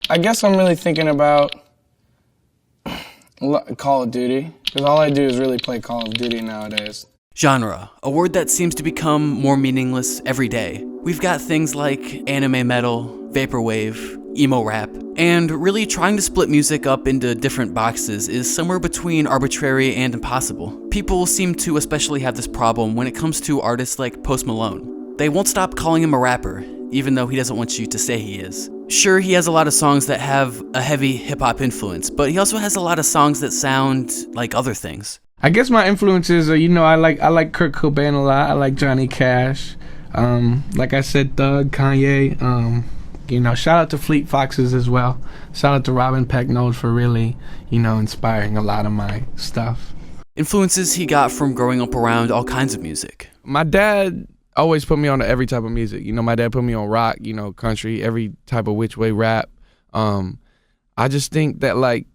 I guess I'm really thinking about Call of Duty, because all I do is really play Call of Duty nowadays. Genre, a word that seems to become more meaningless every day. We've got things like anime metal, vaporwave, emo rap, and really trying to split music up into different boxes is somewhere between arbitrary and impossible. People seem to especially have this problem when it comes to artists like Post Malone. They won't stop calling him a rapper, even though he doesn't want you to say he is. Sure, he has a lot of songs that have a heavy hip-hop influence, but he also has a lot of songs that sound like other things. I guess my influences are, I like Kurt Cobain a lot. I like Johnny Cash. Like I said, Thug, Kanye. Shout out to Fleet Foxes as well. Shout out to Robin Pecknold for really, inspiring a lot of my stuff. Influences he got from growing up around all kinds of music. My dad always put me on every type of music. My dad put me on rock, country, every type of which way rap. I just think that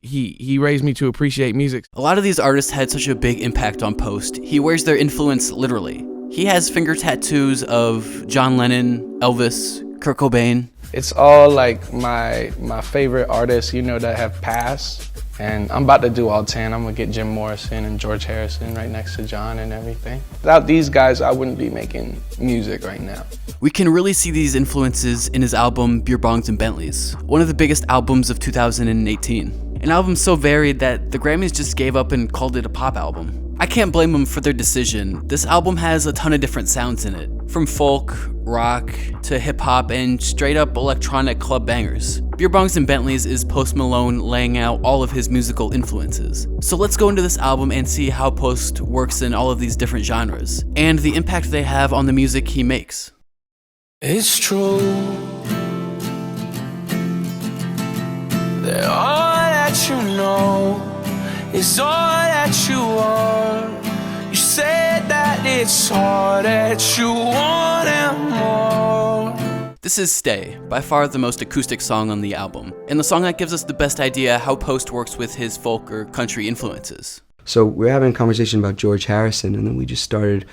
he raised me to appreciate music. A lot of these artists had such a big impact on Post. He wears their influence literally. He has finger tattoos of John Lennon, Elvis, Kurt Cobain. It's all like my favorite artists, that have passed. And I'm about to do all 10. I'm gonna get Jim Morrison and George Harrison right next to John and everything. Without these guys, I wouldn't be making music right now. We can really see these influences in his album Beerbongs and Bentleys, one of the biggest albums of 2018. An album so varied that the Grammys just gave up and called it a pop album. I can't blame them for their decision. This album has a ton of different sounds in it, from folk, rock, to hip-hop, and straight-up electronic club bangers. Beerbongs and Bentleys is Post Malone laying out all of his musical influences. So let's go into this album and see how Post works in all of these different genres, and the impact they have on the music he makes. It's true that all that you know is all that you want. You said that it's all that you want and more. This is Stay, by far the most acoustic song on the album, and the song that gives us the best idea how Post works with his folk or country influences. So we're having a conversation about George Harrison, and then we just started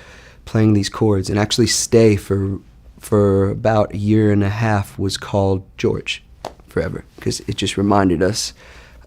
playing these chords, and actually Stay for about a year and a half was called George forever, because it just reminded us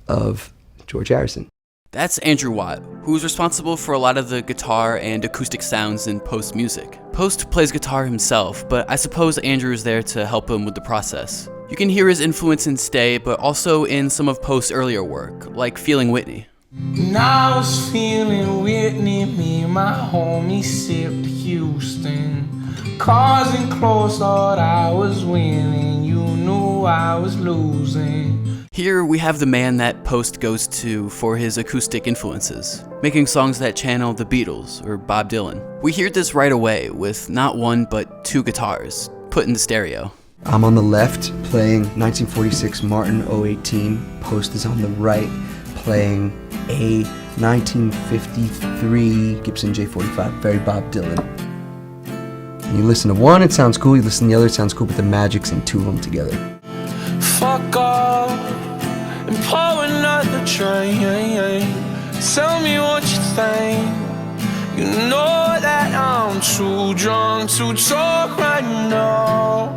of George Harrison. That's Andrew Watt, who's responsible for a lot of the guitar and acoustic sounds in Post music. Post plays guitar himself, but I suppose Andrew is there to help him with the process. You can hear his influence in Stay, but also in some of Post's earlier work, like Feeling Whitney. And I was feeling Whitney, me and my homie sipped Houston. Cars and clothes thought I was winning, you knew I was losing. Here we have the man that Post goes to for his acoustic influences, making songs that channel the Beatles or Bob Dylan. We hear this right away with not one but two guitars put in the stereo. I'm on the left playing 1946 Martin 018. Post is on the right playing a 1953 Gibson J45, very Bob Dylan. And you listen to one, it sounds cool. You listen to the other, it sounds cool, but the magic's in two of them together. Fuck off and pour another drink. Tell me what you think. You know that I'm too drunk to talk right now.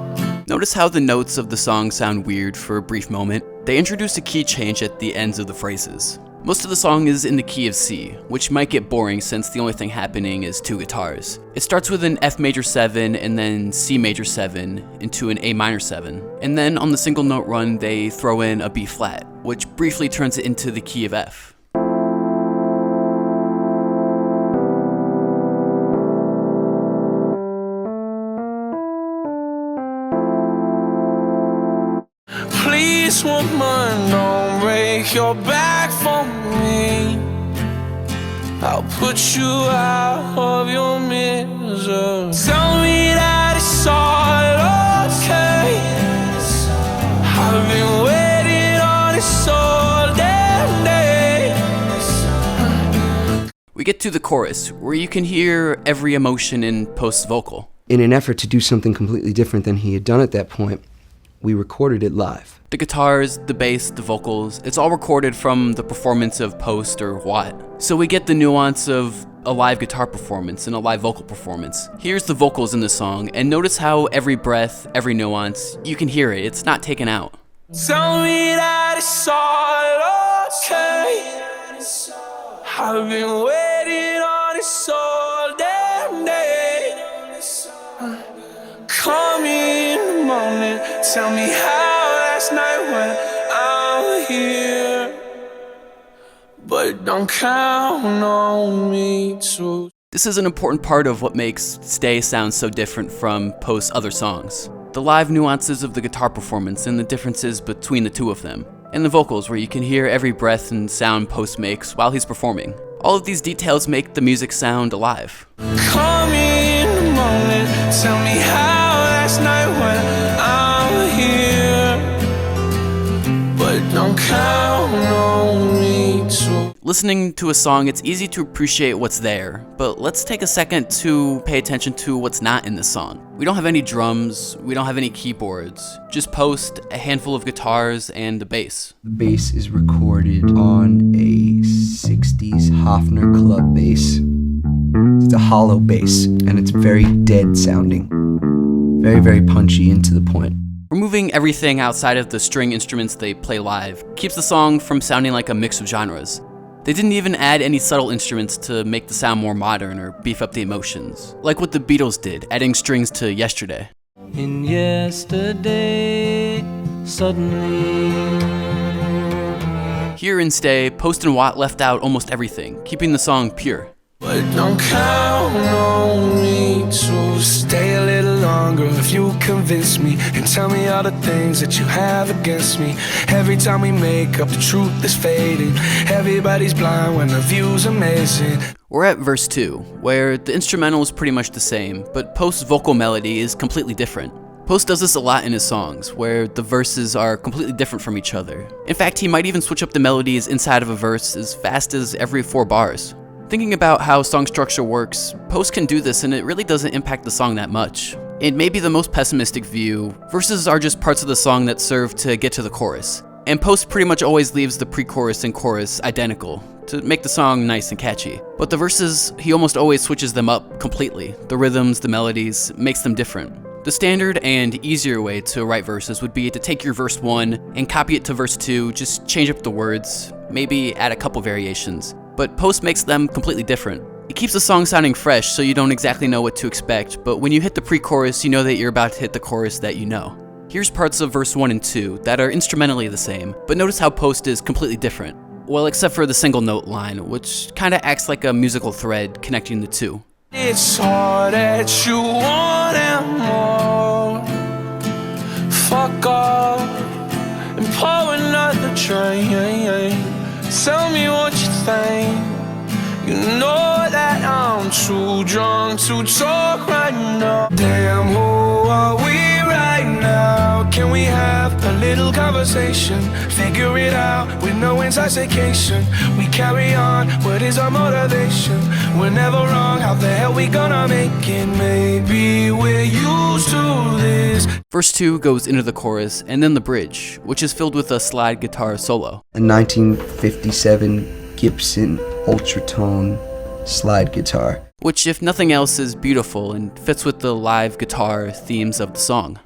Notice how the notes of the song sound weird for a brief moment. They introduce a key change at the ends of the phrases. Most of the song is in the key of C, which might get boring since the only thing happening is two guitars. It starts with an F major 7 and then C major 7 into an A minor 7. And then on the single note run, they throw in a B flat, which briefly turns it into the key of F. Please, woman, don't break your back for me. I'll put you out of your misery. Tell me that it's all okay. I've been waiting on this all damn day. We get to the chorus, where you can hear every emotion in Post's vocal. In an effort to do something completely different than he had done at that point, we recorded it live. The guitars, the bass, the vocals, it's all recorded from the performance of Post or Watt. So we get the nuance of a live guitar performance and a live vocal performance. Here's the vocals in the song, and notice how every breath, every nuance, you can hear it, it's not taken out. Tell me that it's all okay. I've been waiting on this all damn day. Call me in the morning, tell me how last night went. I'm here, but don't count on me to. This is an important part of what makes Stay sound so different from Post's other songs. The live nuances of the guitar performance and the differences between the two of them. And the vocals, where you can hear every breath and sound Post makes while he's performing. All of these details make the music sound alive. Call me in the morning, tell me how last night went. I'm here, but don't count on me to. Listening to a song, it's easy to appreciate what's there, but let's take a second to pay attention to what's not in the song. We don't have any drums, we don't have any keyboards, just Post, a handful of guitars, and a bass. The bass is recorded on a 60s Hofner club bass. It's a hollow bass, and it's very dead sounding. Very, very punchy and to the point. Removing everything outside of the string instruments they play live keeps the song from sounding like a mix of genres. They didn't even add any subtle instruments to make the sound more modern or beef up the emotions, like what the Beatles did, adding strings to Yesterday. In yesterday, suddenly. Here in Stay, Post and Watt left out almost everything, keeping the song pure. But don't count on me to stay a little longer if you convince me and tell me all the things that you have against me. Every time we make up, the truth is fading. Everybody's blind when the view's amazing. We're at verse 2, where the instrumental is pretty much the same, but Post's vocal melody is completely different. Post does this a lot in his songs, where the verses are completely different from each other. In fact, he might even switch up the melodies inside of a verse as fast as every 4 bars. Thinking about how song structure works, Post can do this and it really doesn't impact the song that much. It may be the most pessimistic view, verses are just parts of the song that serve to get to the chorus. And Post pretty much always leaves the pre-chorus and chorus identical, to make the song nice and catchy. But the verses, he almost always switches them up completely. The rhythms, the melodies, makes them different. The standard and easier way to write verses would be to take your verse 1 and copy it to verse 2, just change up the words, maybe add a couple variations. But Post makes them completely different. It keeps the song sounding fresh so you don't exactly know what to expect, but when you hit the pre-chorus, you know that you're about to hit the chorus that you know. Here's parts of verse 1 and 2 that are instrumentally the same, but notice how Post is completely different. Well, except for the single note line, which kinda acts like a musical thread connecting the two. It's all that you want and more. Fuck off and pour another drink. Tell me what you think. You know that I'm too drunk to talk right now. Damn, who are we right now? Can we have a little conversation? Figure it out with no intoxication. We carry on, what is our motivation? We're never wrong, how the hell we gonna make it? Maybe we're used to this. Verse 2 goes into the chorus, and then the bridge, which is filled with a slide guitar solo. A 1957 Gibson Ultratone slide guitar. Which, if nothing else, is beautiful and fits with the live guitar themes of the song.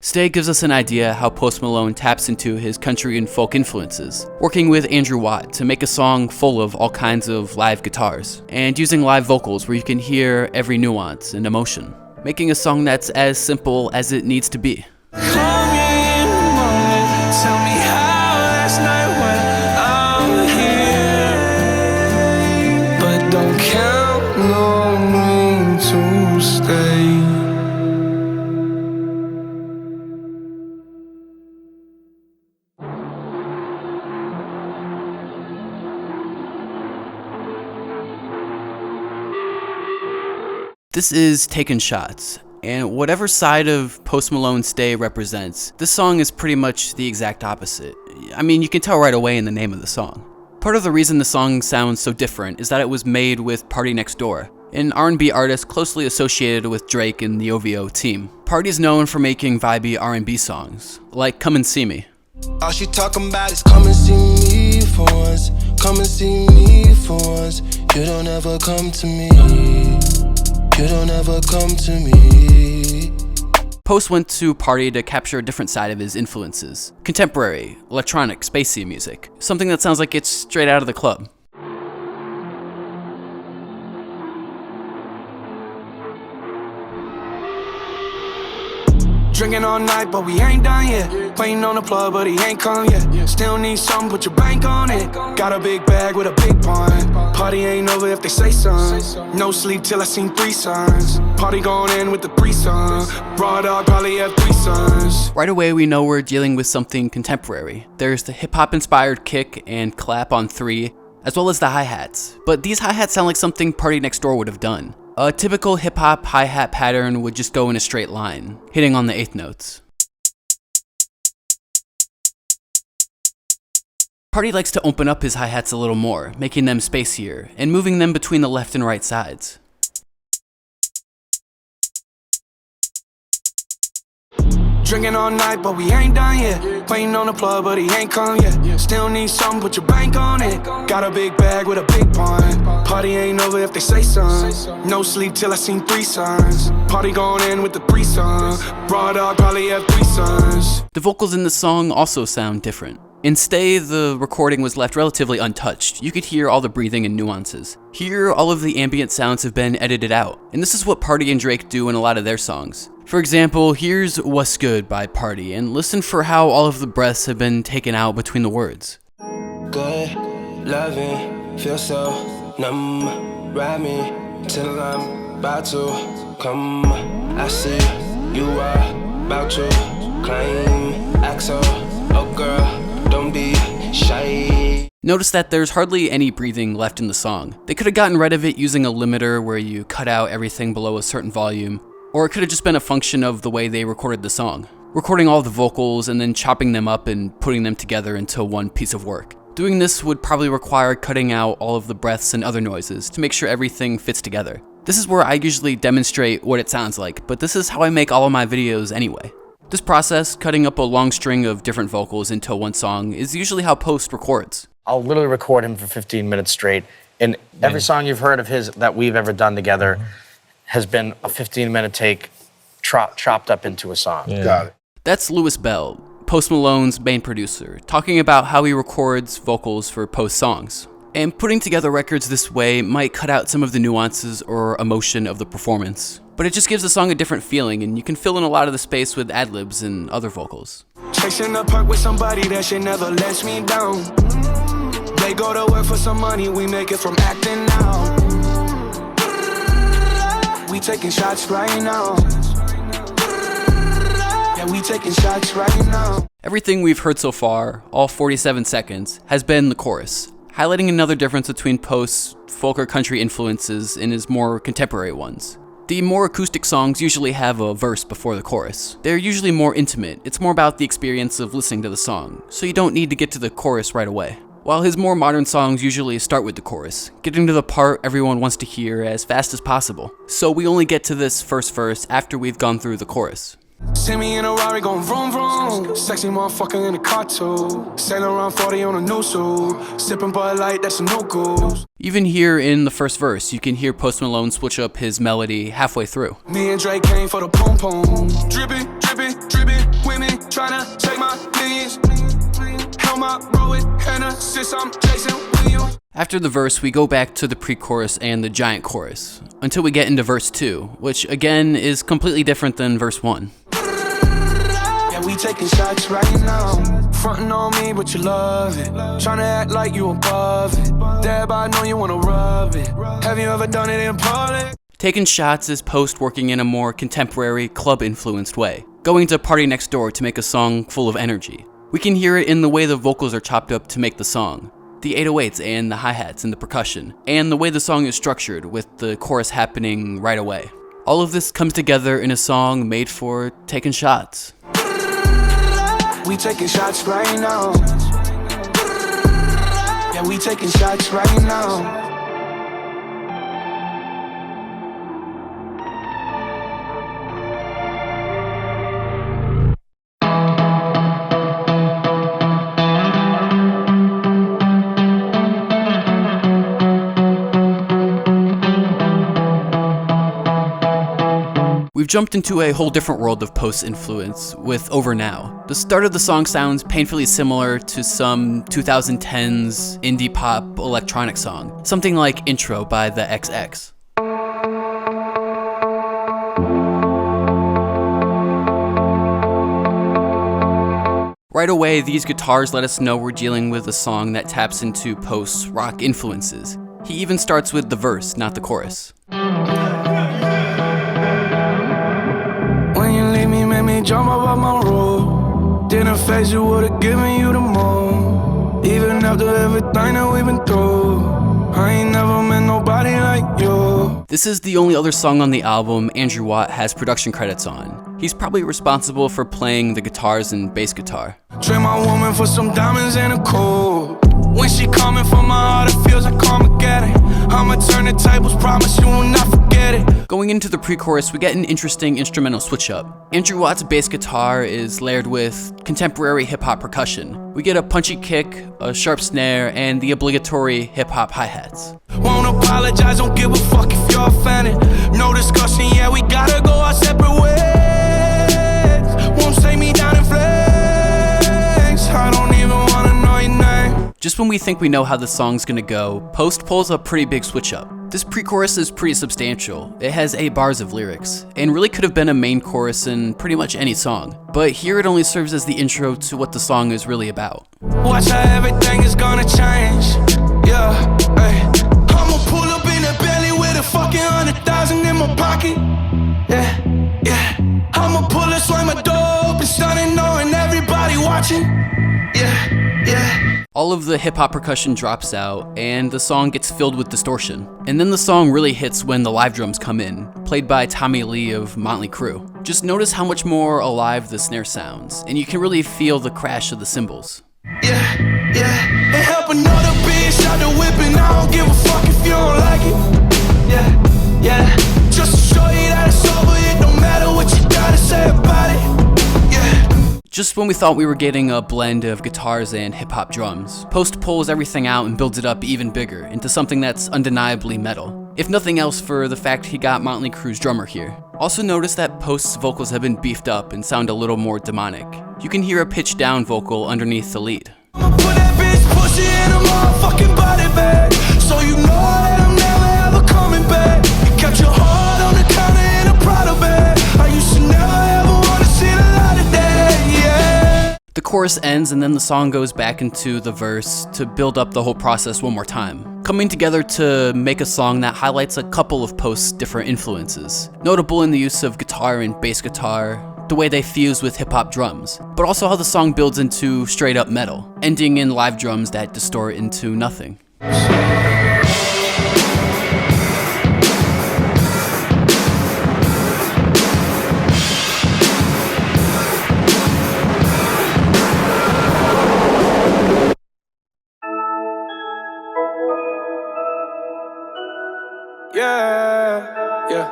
Stay gives us an idea how Post Malone taps into his country and folk influences, working with Andrew Watt to make a song full of all kinds of live guitars, and using live vocals where you can hear every nuance and emotion, making a song that's as simple as it needs to be. Call me in the morning, tell me how last night went. I'm here, but don't count on me to stay. This is Taking Shots, and whatever side of Post Malone's Stay represents, this song is pretty much the exact opposite. I mean, you can tell right away in the name of the song. Part of the reason the song sounds so different is that it was made with Party Next Door, an R&B artist closely associated with Drake and the OVO team. Party's known for making vibey R&B songs, like Come and See Me. All she talking about is come and see me for once. Come and see me for once. You don't ever come to me. You don't ever come to me. Post went to Party to capture a different side of his influences. Contemporary, electronic, spacey music. Something that sounds like it's straight out of the club. Drinking all night, but we ain't done yet. Waiting on the plug, but he ain't come yet. Still need something, put your bank on it. Got a big bag with a big pun. Party ain't over if they say something. No sleep till I seen 3 sons. Party going in with the 3 sons. Raw dog probably have 3 sons. Right away, we know we're dealing with something contemporary. There's the hip-hop inspired kick and clap on 3, as well as the hi-hats. But these hi-hats sound like something Party Next Door would have done. A typical hip-hop hi-hat pattern would just go in a straight line, hitting on the 8th notes. Party likes to open up his hi-hats a little more, making them spacier, and moving them between the left and right sides. Drinking all night, but we ain't done yet. Waiting on the plug, but he ain't come yet. Still need something, put your bank on it. Got a big bag with a big pun. Party ain't over if they say something. No sleep till I seen 3 sons. Party going in with the 3 sons. Raw dog probably have 3 sons. The vocals in the song also sound different. In Stay, the recording was left relatively untouched. You could hear all the breathing and nuances. Here, all of the ambient sounds have been edited out, and this is what Party and Drake do in a lot of their songs. For example, here's What's Good by Party, and listen for how all of the breaths have been taken out between the words. Good, loving, feel so numb. Ride me till I'm about to come. I see you are about to claim Axel. Oh girl, don't be shy. Notice that there's hardly any breathing left in the song. They could have gotten rid of it using a limiter where you cut out everything below a certain volume, or it could have just been a function of the way they recorded the song. Recording all the vocals and then chopping them up and putting them together into one piece of work. Doing this would probably require cutting out all of the breaths and other noises to make sure everything fits together. This is where I usually demonstrate what it sounds like, but this is how I make all of my videos anyway. This process, cutting up a long string of different vocals into one song, is usually how Post records. I'll literally record him for 15 minutes straight, and every song you've heard of his that we've ever done together has been a 15-minute take chopped up into a song. Yeah. Got it. That's Louis Bell, Post Malone's main producer, talking about how he records vocals for Post songs. And putting together records this way might cut out some of the nuances or emotion of the performance. But it just gives the song a different feeling, and you can fill in a lot of the space with ad-libs and other vocals. Chasing the park with somebody that shit never lets me down. They go to work for some money, we make it from acting now. We taking shots right now. Yeah, we taking shots right now. Everything we've heard so far, all 47 seconds, has been the chorus, highlighting another difference between Post's folk or country influences and his more contemporary ones. The more acoustic songs usually have a verse before the chorus. They're usually more intimate. It's more about the experience of listening to the song, so you don't need to get to the chorus right away. While his more modern songs usually start with the chorus, getting to the part everyone wants to hear as fast as possible. So we only get to this first verse after we've gone through the chorus. See me in a Rari going vroom vroom. Sexy motherfucker in a car too. Sailing around 40 on a new suit. Sipping Bud Light, that's a no goose. Even here in the first verse, you can hear Post Malone switch up his melody halfway through. Me and Drake came for the pom pom. Drippin', drippin', drippin'. Women tryna take my millions. Help my bro with Hannah since I'm Jason Williams. After the verse, we go back to the pre-chorus and the giant chorus, until we get into verse 2, which again is completely different than verse 1. Yeah, we taking shots right now. Frontin' on me, but you love it. Tryna act like you above it. Dab, I know you wanna rub it. Have you ever done it in public? Taking shots is Post working in a more contemporary, club-influenced way, going to Party Next Door to make a song full of energy. We can hear it in the way the vocals are chopped up to make the song, the 808s and the hi-hats and the percussion, and the way the song is structured with the chorus happening right away. All of this comes together in a song made for taking shots. We taking shots right now. Yeah, we taking shots right now. We've jumped into a whole different world of Post's influence with Over Now. The start of the song sounds painfully similar to some 2010s indie pop electronic song, something like Intro by the XX. Right away, these guitars let us know we're dealing with a song that taps into Post's rock influences. He even starts with the verse, not the chorus. When you leave me, made me jump up on my road. Didn't face you, would've given you the moon. Even after everything that we've been through, I ain't never met nobody like you. This is the only other song on the album Andrew Watt has production credits on. He's probably responsible for playing the guitars and bass guitar. Trade my woman for some diamonds and a cold. When she coming from my heart, it feels like Armageddon. I'ma turn the tables, promise you will not forget it. Going into the pre-chorus, we get an interesting instrumental switch-up. Andrew Watt's bass guitar is layered with contemporary hip-hop percussion. We get a punchy kick, a sharp snare, and the obligatory hip-hop hi-hats. Won't apologize, don't give a fuck if you're offended. No discussion, yeah, we gotta go our separate ways. Won't take me down in flames. I don't even wanna know your name. Just when we think we know how the song's gonna go, Post pulls a pretty big switch-up. This pre-chorus is pretty substantial. It has 8 bars of lyrics, and really could have been a main chorus in pretty much any song. But here it only serves as the intro to what the song is really about. Watch how everything is gonna change. Yeah, hey. I'ma pull up in that Bentley with a fucking 100,000 in my pocket. Yeah, yeah. I'ma pull it, swing my door open, stunning, knowing everybody watching. Yeah, yeah. All of the hip-hop percussion drops out, and the song gets filled with distortion. And then the song really hits when the live drums come in, played by Tommy Lee of Motley Crue. Just notice how much more alive the snare sounds, and you can really feel the crash of the cymbals. Yeah, yeah. And help another bitch out the whip, and I don't give a fuck if you don't like it. Yeah, yeah. Just to show you that it's over, it don't matter what you gotta say about it. Yeah. Just when we thought we were getting a blend of guitars and hip-hop drums, Post pulls everything out and builds it up even bigger into something that's undeniably metal. If nothing else for the fact he got Motley Crue's drummer here. Also notice that Post's vocals have been beefed up and sound a little more demonic. You can hear a pitched down vocal underneath the lead. I'ma put that bitch pussy in a motherfucking body bag, so you know that I'm never ever coming back. You kept your heart on the counter in a Prada bag. I used to never ever wanna see the light of day, yeah. The chorus ends and then the song goes back into the verse to build up the whole process one more time, coming together to make a song that highlights a couple of Post's different influences, notable in the use of guitar and bass guitar, the way they fuse with hip-hop drums, but also how the song builds into straight-up metal, ending in live drums that distort into nothing. Yeah, yeah.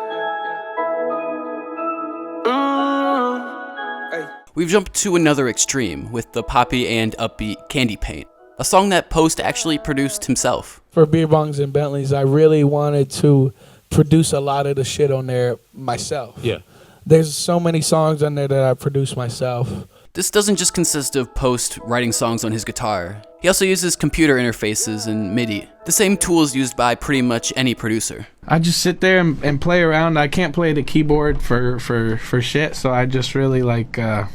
Hey. We've jumped to another extreme with the poppy and upbeat Candy Paint, a song that Post actually produced himself. For Beerbongs and Bentleys, I really wanted to produce a lot of the shit on there myself. Yeah. There's so many songs on there that I produced myself. This doesn't just consist of Post writing songs on his guitar. He also uses computer interfaces and MIDI, the same tools used by pretty much any producer. I just sit there and play around. I can't play the keyboard for shit, so I just really like I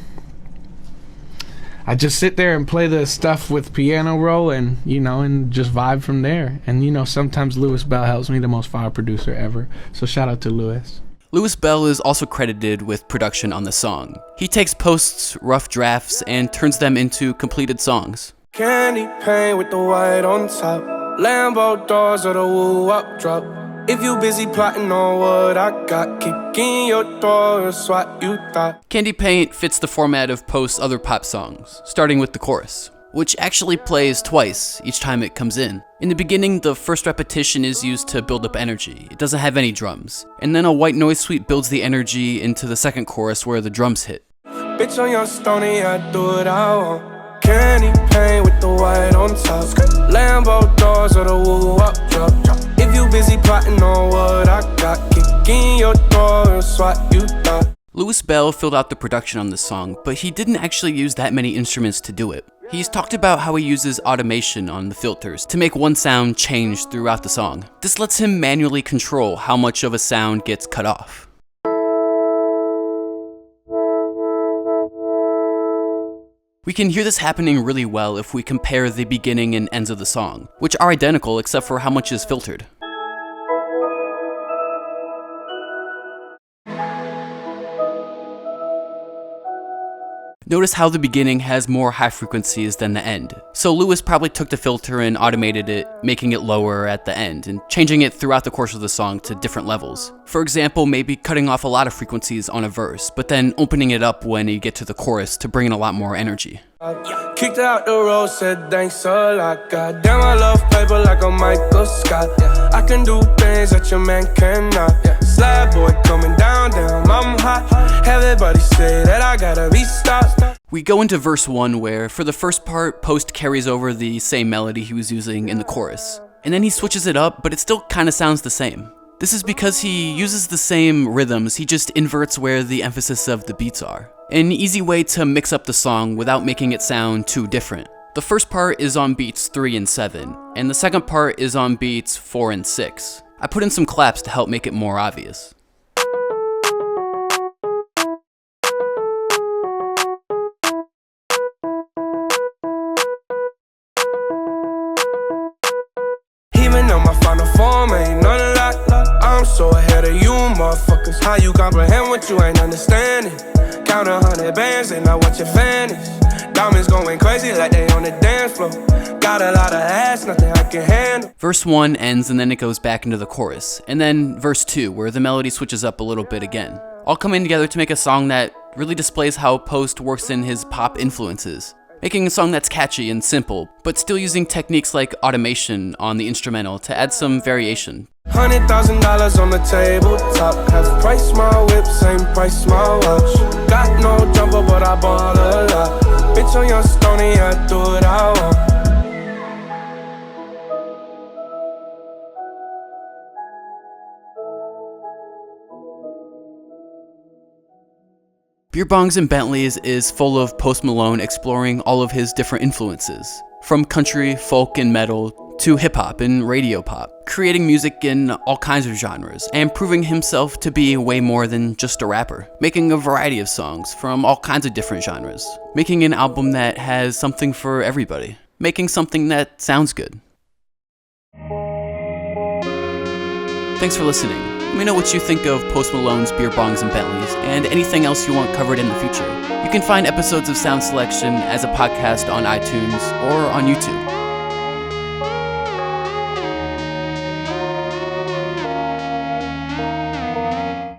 just sit there and play the stuff with piano roll and and just vibe from there. And sometimes Louis Bell helps me, the most fire producer ever. So shout out to Louis. Louis Bell is also credited with production on the song. He takes Post's rough drafts and turns them into completed songs. Candy paint with the white on top. Lambo doors or the woo-up drop. If you busy plotting on what I got, kick in your door, it's what you thought. Candy Paint fits the format of Post's other pop songs, starting with the chorus, which actually plays twice each time it comes in. In the beginning, the first repetition is used to build up energy. It doesn't have any drums. And then a white noise sweep builds the energy into the second chorus where the drums hit. Bitch on your stony, I do what I want. Candy paint with the white on top. Lambo doors or the woo-up drop. If you busy plotting on what I got, kick in your door, it's what you thought. Louis Bell filled out the production on this song, but he didn't actually use that many instruments to do it. He's talked about how he uses automation on the filters to make one sound change throughout the song. This lets him manually control how much of a sound gets cut off. We can hear this happening really well if we compare the beginning and ends of the song, which are identical except for how much is filtered. Notice how the beginning has more high frequencies than the end. So Louis probably took the filter and automated it, making it lower at the end, and changing it throughout the course of the song to different levels. For example, maybe cutting off a lot of frequencies on a verse, but then opening it up when you get to the chorus to bring in a lot more energy. Kicked out the road, said thanks a lot. Goddamn, I love paper like a Michael Scott. I can do things that your man cannot. Slab boy coming down, I'm hot. Everybody say that I gotta be stopped. We go into verse 1 where, for the first part, Post carries over the same melody he was using in the chorus. And then he switches it up, but it still kinda sounds the same. This is because he uses the same rhythms, he just inverts where the emphasis of the beats are. An easy way to mix up the song without making it sound too different. The first part is on beats 3 and 7, and the second part is on beats 4 and 6. I put in some claps to help make it more obvious. Even though my final form ain't none of that, I'm so ahead of you motherfuckers. How you comprehend what you ain't understanding? Count 100 bands and I watch it vanish. Diamonds going crazy like they on the dance floor. Got a lot of ass, nothing I can handle. Verse 1 ends and then it goes back into the chorus. And then verse 2, where the melody switches up a little bit again. All coming together to make a song that really displays how Post works in his pop influences. Making a song that's catchy and simple, but still using techniques like automation on the instrumental to add some variation. $100,000 on the tabletop. Half price my whip, same price my watch. Got no jumper, but I bought a lot. Bitch on your stony, I do what I want. Beerbongs and Bentleys is full of Post Malone exploring all of his different influences, from country, folk, and metal to hip-hop and radio pop, creating music in all kinds of genres, and proving himself to be way more than just a rapper, making a variety of songs from all kinds of different genres, making an album that has something for everybody, making something that sounds good. Thanks for listening. Let me know what you think of Post Malone's Beerbongs and Bentleys, and anything else you want covered in the future. You can find episodes of Sound Selection as a podcast on iTunes or on YouTube.